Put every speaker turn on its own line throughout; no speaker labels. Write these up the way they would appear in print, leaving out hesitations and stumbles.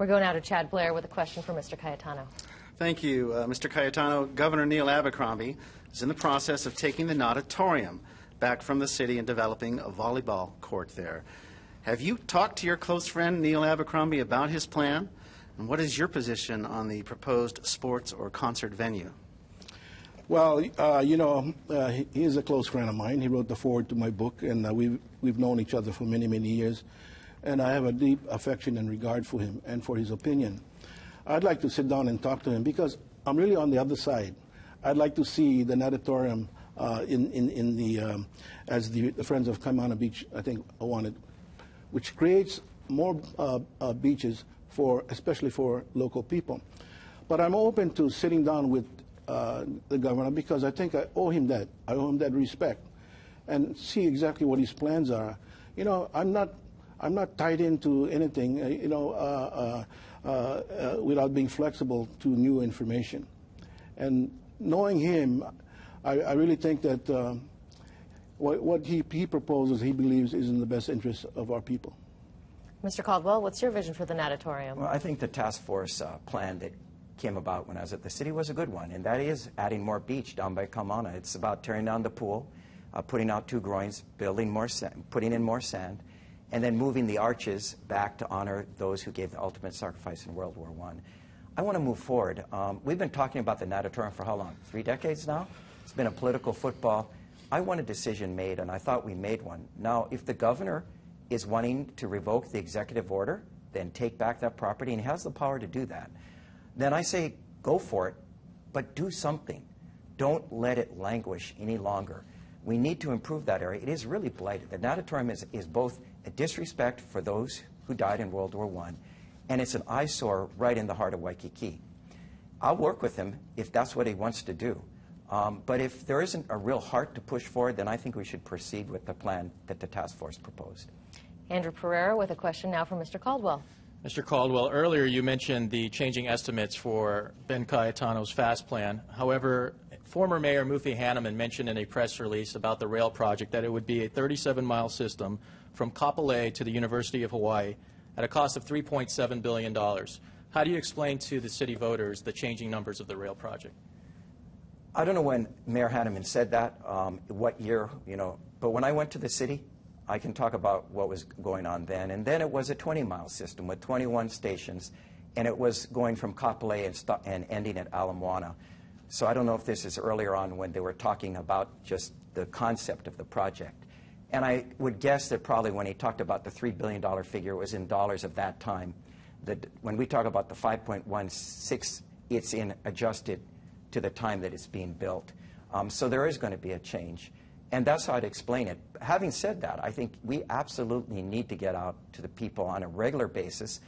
We're going now to Chad Blair with a question for Mr. Cayetano.
Thank you, Mr. Cayetano. Governor Neil Abercrombie is in the process of taking the natatorium back from the city and developing a volleyball court there. Have you talked to your close friend Neil Abercrombie about his plan? And what is your position on the proposed sports or concert venue?
Well, he is a close friend of mine. He wrote the foreword to my book, and we've known each other for many, many years. And I have a deep affection and regard for him and for his opinion. I'd like to sit down and talk to him because I'm really on the other side. I'd like to see the natatorium as the Friends of Kaimana Beach, I think, wanted, which creates more beaches especially for local people. But I'm open to sitting down with the governor because I think I owe him that. I owe him that respect and see exactly what his plans are. You know, I'm not tied into anything, without being flexible to new information. And knowing him, I really think that what he proposes, he believes is in the best interest of our people.
Mr. Caldwell, what's your vision for the natatorium?
Well, I think the task force plan that came about when I was at the city was a good one, and that is adding more beach down by Kaimana. It's about tearing down the pool, putting out 2 groins, building more sand, putting in more sand, and then moving the arches back to honor those who gave the ultimate sacrifice in World War I. I want to move forward. We've been talking about the natatorium for how long? 3 decades now? It's been a political football. I want a decision made, and I thought we made one. Now, if the governor is wanting to revoke the executive order, then take back that property, and he has the power to do that, then I say go for it, but do something. Don't let it languish any longer. We need to improve that area. It is really blighted. The natatorium is both a disrespect for those who died in World War I, and it's an eyesore right in the heart of Waikiki. I'll work with him if that's what he wants to do. But if there isn't a real heart to push forward, then I think we should proceed with the plan that the task force proposed.
Andrew Pereira with a question now for Mr. Caldwell.
Mr. Caldwell, earlier you mentioned the changing estimates for Ben Cayetano's FAST plan. However, former Mayor Mufi Hanneman mentioned in a press release about the rail project that it would be a 37-mile system from Kapolei to the University of Hawaii at a cost of $3.7 billion. How do you explain to the city voters the changing numbers of the rail project?
I don't know when Mayor Hanneman said that, what year, but when I went to the city, I can talk about what was going on then. And then it was a 20-mile system with 21 stations, and it was going from Kapolei and ending at Ala Moana. So I don't know if this is earlier on when they were talking about just the concept of the project. And I would guess that probably when he talked about the $3 billion figure, it was in dollars of that time. That when we talk about the 5.16, it's adjusted to the time that it's being built. So there is going to be a change. And that's how I'd explain it. Having said that, I think we absolutely need to get out to the people on a regular basis,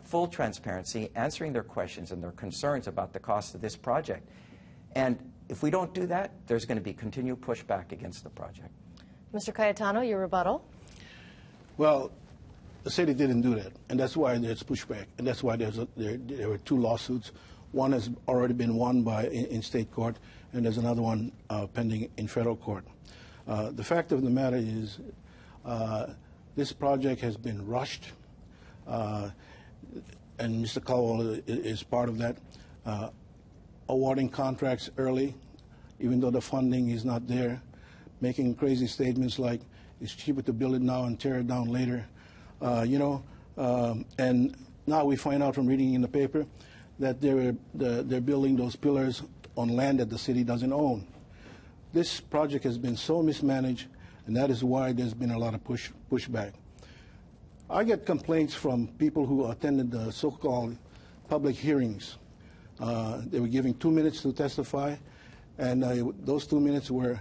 full transparency, answering their questions and their concerns about the cost of this project. And if we don't do that, there's going to be continued pushback against the project.
Mr. Cayetano, your rebuttal?
Well, the city didn't do that, and that's why there's pushback, and that's why there were 2 lawsuits. One has already been won in state court, and there's another one pending in federal court. The fact of the matter is this project has been rushed, and Mr. Caldwell is part of that, awarding contracts early, even though the funding is not there, making crazy statements like it's cheaper to build it now and tear it down later, and now we find out from reading in the paper that they're building those pillars on land that the city doesn't own. This project has been so mismanaged, and that is why there's been a lot of pushback. I get complaints from people who attended the so-called public hearings. They were giving 2 minutes to testify, and those 2 minutes were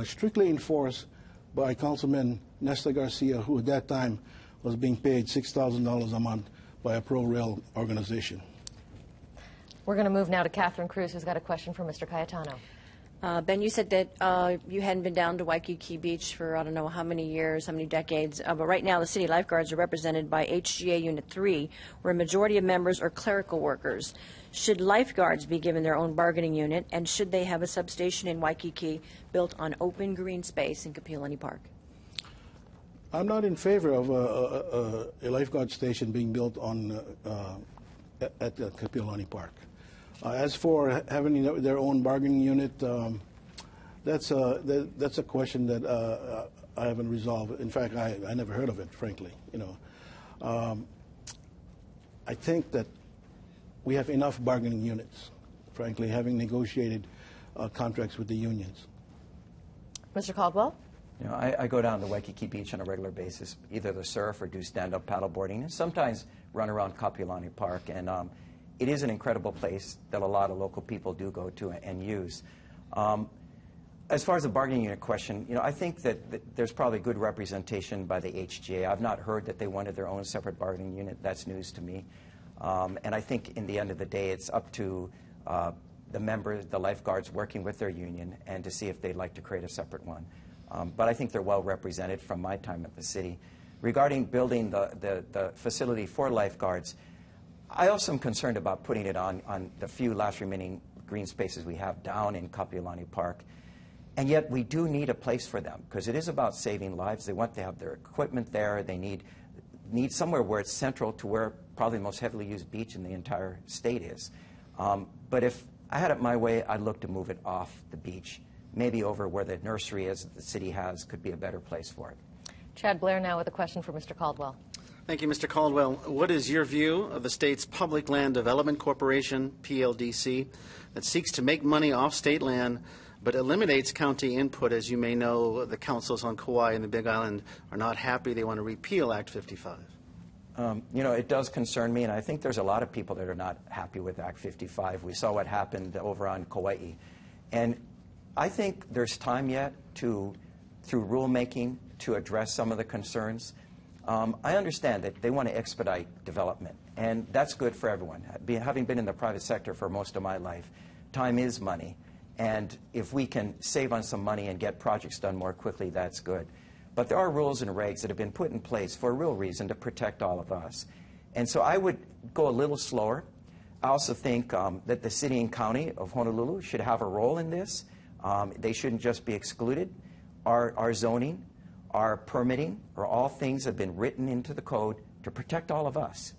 strictly enforced by Councilman Nestor Garcia, who at that time was being paid $6,000 a month by a pro-rail organization.
We're going to move now to Catherine Cruz, who's got a question for Mr. Cayetano.
Ben, you said that you hadn't been down to Waikiki Beach for I don't know how many years, how many decades, but right now the city lifeguards are represented by HGA Unit 3, where a majority of members are clerical workers. Should lifeguards be given their own bargaining unit, and should they have a substation in Waikiki built on open green space in Kapiolani Park?
I'm not in favor of a lifeguard station being built on at Kapiolani Park. As for having their own bargaining unit, that's a question that I haven't resolved. In fact, I never heard of it, frankly. I think that we have enough bargaining units, frankly, having negotiated contracts with the unions.
Mr. Caldwell?
I go down to Waikiki Beach on a regular basis, either to surf or do stand-up paddleboarding, and sometimes run around Kapiolani Park. And it is an incredible place that a lot of local people do go to and use. As far as the bargaining unit question, I think that there's probably good representation by the HGA. I've not heard that they wanted their own separate bargaining unit. That's news to me. And I think in the end of the day, it's up to the members, the lifeguards, working with their union and to see if they'd like to create a separate one. But I think they're well represented from my time at the city. Regarding building the facility for lifeguards, I also am concerned about putting it on the few last remaining green spaces we have down in Kapiolani Park. And yet we do need a place for them because it is about saving lives. They want to have their equipment there. They need somewhere where it's central to where probably the most heavily used beach in the entire state is. But if I had it my way, I'd look to move it off the beach. Maybe over where the nursery is that the city has could be a better place for it.
Chad Blair now with a question for Mr. Caldwell.
Thank you, Mr. Caldwell. What is your view of the state's Public Land Development Corporation, PLDC, that seeks to make money off state land but eliminates county input? As you may know, the councils on Kauai and the Big Island are not happy. They want to repeal Act 55.
It does concern me, and I think there's a lot of people that are not happy with Act 55. We saw what happened over on Kauai. And I think there's time yet through rulemaking, to address some of the concerns. I understand that they want to expedite development, and that's good for everyone. Having been in the private sector for most of my life, time is money. And if we can save on some money and get projects done more quickly, that's good. But there are rules and regs that have been put in place for a real reason to protect all of us. And so I would go a little slower. I also think that the city and county of Honolulu should have a role in this. They shouldn't just be excluded. Our zoning, our permitting are all things that have been written into the code to protect all of us.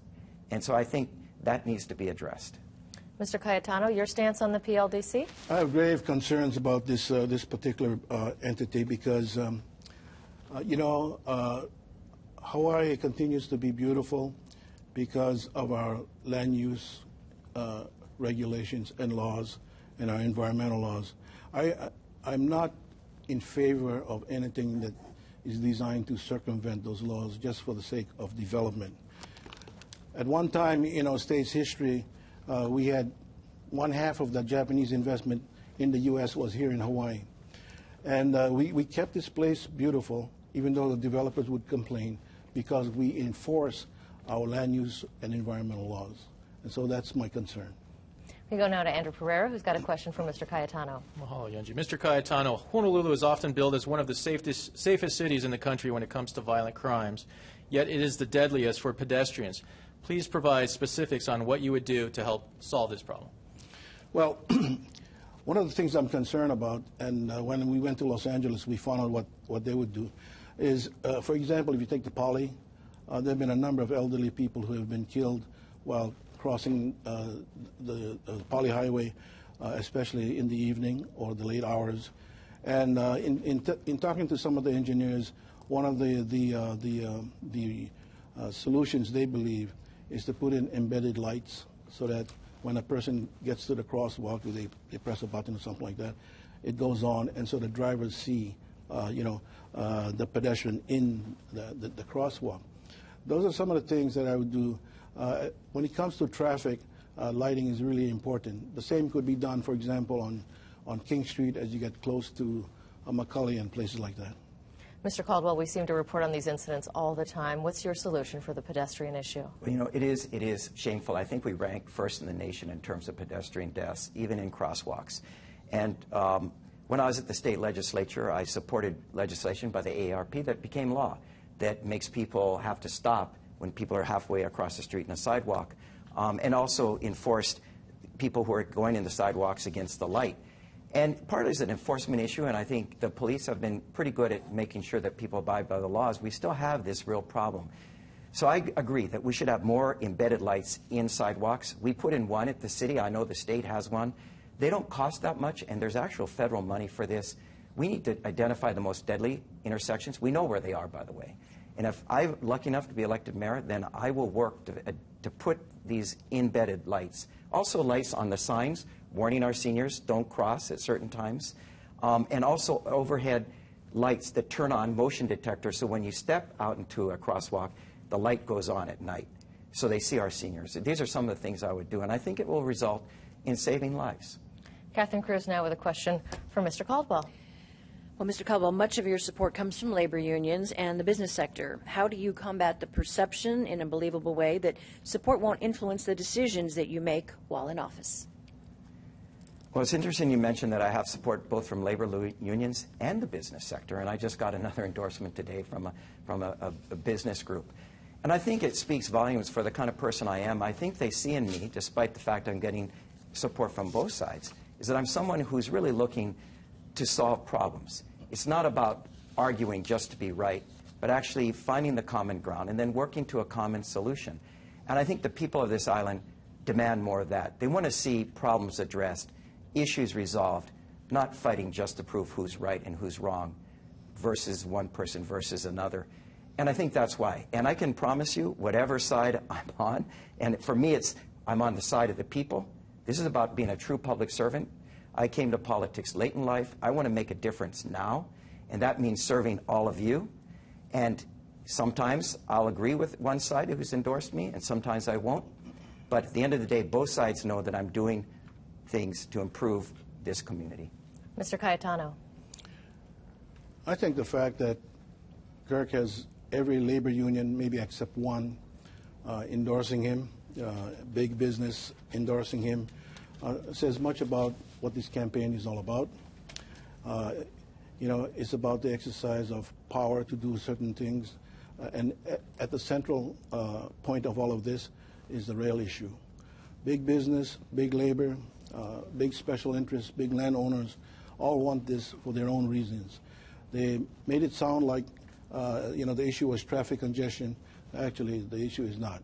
And so I think that needs to be addressed.
Mr. Cayetano, your stance on the PLDC?
I have grave concerns about this particular entity because, Hawaii continues to be beautiful because of our land use regulations and laws and our environmental laws. I'm not in favor of anything that is designed to circumvent those laws just for the sake of development. At one time in state's history, we had 1/2 of the Japanese investment in the U.S. was here in Hawaii. And we kept this place beautiful, even though the developers would complain, because we enforce our land use and environmental laws. And so that's my concern.
We go now to Andrew Pereira, who's got a question for Mr. Cayetano.
Mahalo, Yunji. Mr. Cayetano, Honolulu is often billed as one of the safest cities in the country when it comes to violent crimes, yet it is the deadliest for pedestrians. Please provide specifics on what you would do to help solve this problem.
Well, one of the things I'm concerned about, and when we went to Los Angeles, we found out what they would do, is, for example, if you take the Poly, there have been a number of elderly people who have been killed while crossing the Poly Highway, especially in the evening or the late hours. And in talking to some of the engineers, one of the solutions they believe is to put in embedded lights so that when a person gets to the crosswalk, they press a button or something like that, it goes on, and so the drivers see, the pedestrian in the crosswalk. Those are some of the things that I would do. When it comes to traffic, lighting is really important. The same could be done, for example, on King Street as you get close to Macaulay and places like that.
Mr. Caldwell, we seem to report on these incidents all the time. What's your solution for the pedestrian issue?
Well, it is shameful. I think we rank first in the nation in terms of pedestrian deaths, even in crosswalks. And when I was at the state legislature, I supported legislation by the AARP that became law that makes people have to stop when people are halfway across the street in a sidewalk, and also enforced people who are going in the sidewalks against the light. And part of it is an enforcement issue, and I think the police have been pretty good at making sure that people abide by the laws. We still have this real problem. So I agree that we should have more embedded lights in sidewalks. We put in one at the city. I know the state has one. They don't cost that much, and there's actual federal money for this. We need to identify the most deadly intersections. We know where they are, by the way. And if I'm lucky enough to be elected mayor, then I will work to put these embedded lights. Also lights on the signs, warning our seniors, don't cross at certain times. And also overhead lights that turn on, motion detectors, so when you step out into a crosswalk, the light goes on at night, so they see our seniors. These are some of the things I would do, and I think it will result in saving lives.
Catherine Cruz now with a question for Mr. Caldwell.
Well, Mr. Caldwell, much of your support comes from labor unions and the business sector. How do you combat the perception in a believable way that support won't influence the decisions that you make while in office?
Well, it's interesting you mentioned that I have support both from labor unions and the business sector, and I just got another endorsement today from a business group. And I think it speaks volumes for the kind of person I am. I think they see in me, despite the fact I'm getting support from both sides, is that I'm someone who's really looking to solve problems. It's not about arguing just to be right, but actually finding the common ground and then working to a common solution. And I think the people of this island demand more of that. They want to see problems addressed, issues resolved, not fighting just to prove who's right and who's wrong versus one person versus another. And I think that's why. And I can promise you, whatever side I'm on, and for me I'm on the side of the people. This is about being a true public servant. I came to politics late in life. I want to make a difference now, and that means serving all of you. And sometimes I'll agree with one side who's endorsed me, and sometimes I won't. But at the end of the day, both sides know that I'm doing things to improve this community.
Mr. Cayetano.
I think the fact that Kirk has every labor union, maybe except one, endorsing him, big business endorsing him, says much about what this campaign is all about. You know, it's about the exercise of power to do certain things. And at the central point of all of this is the rail issue. Big business, big labor, big special interests, big landowners all want this for their own reasons. They made it sound like you know, the issue was traffic congestion. Actually, the issue is not.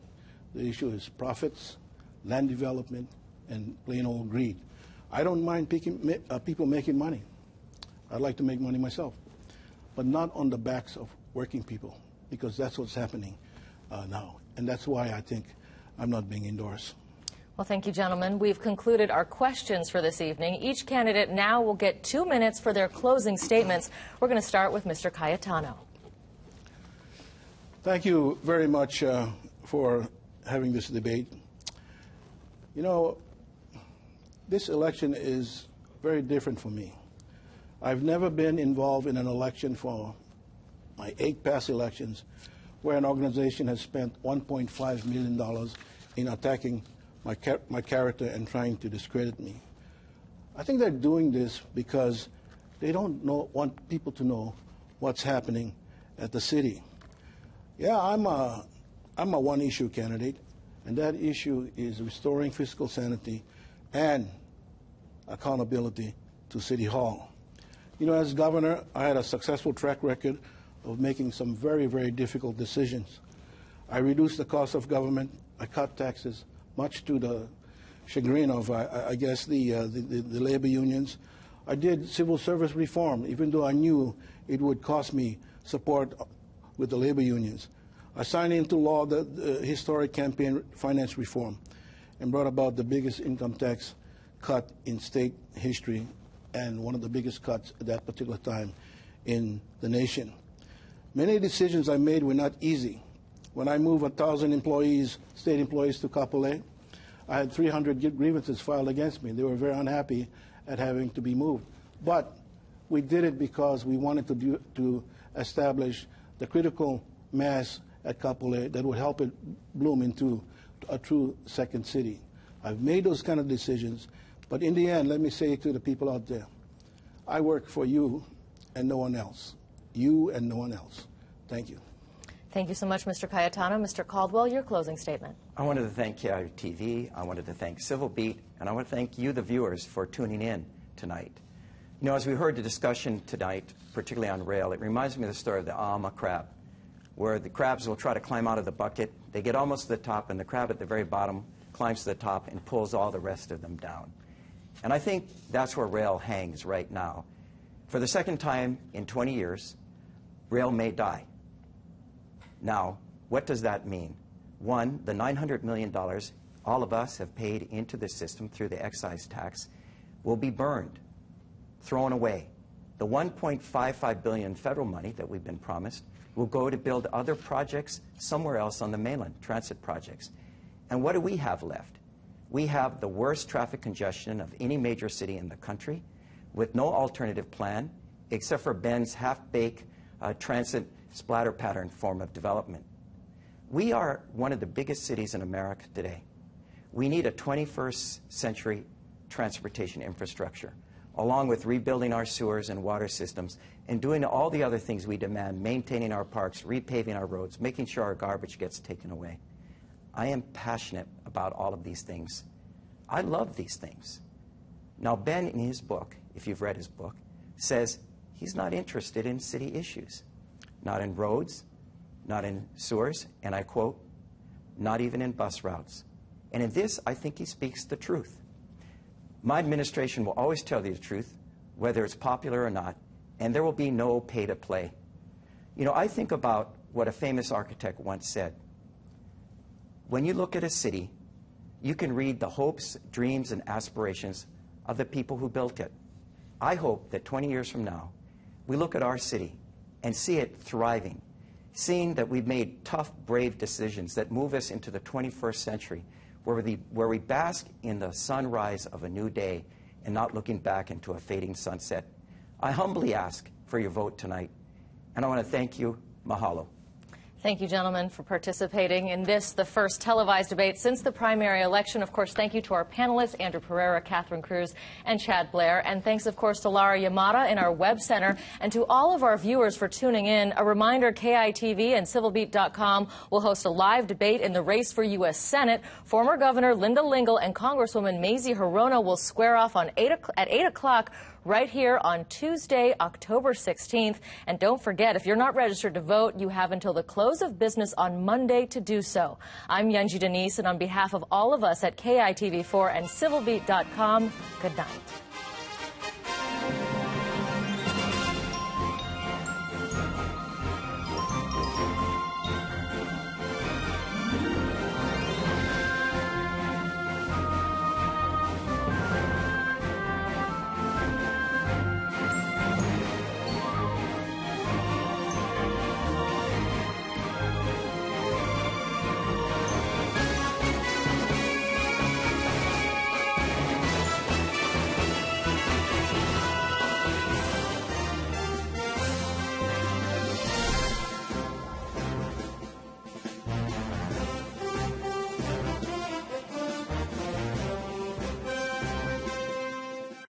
The issue is profits, land development, and plain old greed. I don't mind people making money. I'd like to make money myself, but not on the backs of working people, because that's what's happening now. And that's why I think I'm not being endorsed.
Well, thank you, gentlemen. We've concluded our questions for this evening. Each candidate now will get 2 minutes for their closing statements. We're going to start with Mr. Cayetano.
Thank you very much for having this debate. You know, this election is very different for me. I've never been involved in an election for my 8 past elections where an organization has spent $1.5 million in attacking my character and trying to discredit me. I think they're doing this because they don't want people to know what's happening at the city. Yeah, I'm a one-issue candidate, and that issue is restoring fiscal sanity and accountability to City Hall. You know, as governor, I had a successful track record of making some very, very difficult decisions. I reduced the cost of government. I cut taxes, much to the chagrin of, I guess, the labor unions. I did civil service reform, even though I knew it would cost me support with the labor unions. I signed into law the historic campaign finance reform and brought about the biggest income tax cut in state history and one of the biggest cuts at that particular time in the nation. Many decisions I made were not easy. When I moved 1,000 employees, state employees, to Kapolei, I had 300 grievances filed against me. They were very unhappy at having to be moved. But we did it because we wanted to establish the critical mass at Kapolei that would help it bloom into a true second city. I've made those kind of decisions, but in the end, let me say to the people out there, I work for you and no one else. You and no one else. Thank you.
Thank you so much, Mr. Cayetano. Mr. Caldwell, your closing statement.
I wanted to thank KITV, I wanted to thank Civil Beat, and I want to thank you, the viewers, for tuning in tonight. You know, as we heard the discussion tonight, particularly on rail, it reminds me of the story of the Ama crab, where the crabs will try to climb out of the bucket. They get almost to the top, and the crab at the very bottom climbs to the top and pulls all the rest of them down. And I think that's where rail hangs right now. For the second time in 20 years, rail may die. Now, what does that mean? One, the $900 million all of us have paid into the system through the excise tax will be burned, thrown away. The $1.55 billion federal money that we've been promised will go to build other projects somewhere else on the mainland, transit projects. And what do we have left? We have the worst traffic congestion of any major city in the country with no alternative plan except for Ben's half-baked transit splatter pattern form of development. We are one of the biggest cities in America today. We need a 21st century transportation infrastructure, along with rebuilding our sewers and water systems and doing all the other things we demand, maintaining our parks, repaving our roads, making sure our garbage gets taken away. I am passionate about all of these things. I love these things. Now, Ben, in his book, if you've read his book, says he's not interested in city issues, not in roads, not in sewers, and I quote, not even in bus routes. And in this, I think he speaks the truth. My administration will always tell you the truth, whether it's popular or not, and there will be no pay to play. You know, I think about what a famous architect once said. When you look at a city, you can read the hopes, dreams, and aspirations of the people who built it. I hope that 20 years from now, we look at our city and see it thriving, seeing that we've made tough, brave decisions that move us into the 21st century, where we bask in the sunrise of a new day and not looking back into a fading sunset. I humbly ask for your vote tonight, and I want to thank you. Mahalo.
Thank you, gentlemen, for participating in this, the first televised debate since the primary election. Of course, thank you to our panelists, Andrew Pereira, Catherine Cruz, and Chad Blair. And thanks, of course, to Lara Yamada in our web center, and to all of our viewers for tuning in. A reminder, KITV and civilbeat.com will host a live debate in the race for U.S. Senate. Former Governor Linda Lingle and Congresswoman Mazie Hirono will square off at 8 o'clock right here on Tuesday, October 16th. And don't forget, if you're not registered to vote, you have until the close of business on Monday to do so. I'm Yunji Denise, and on behalf of all of us at KITV4 and civilbeat.com, good night.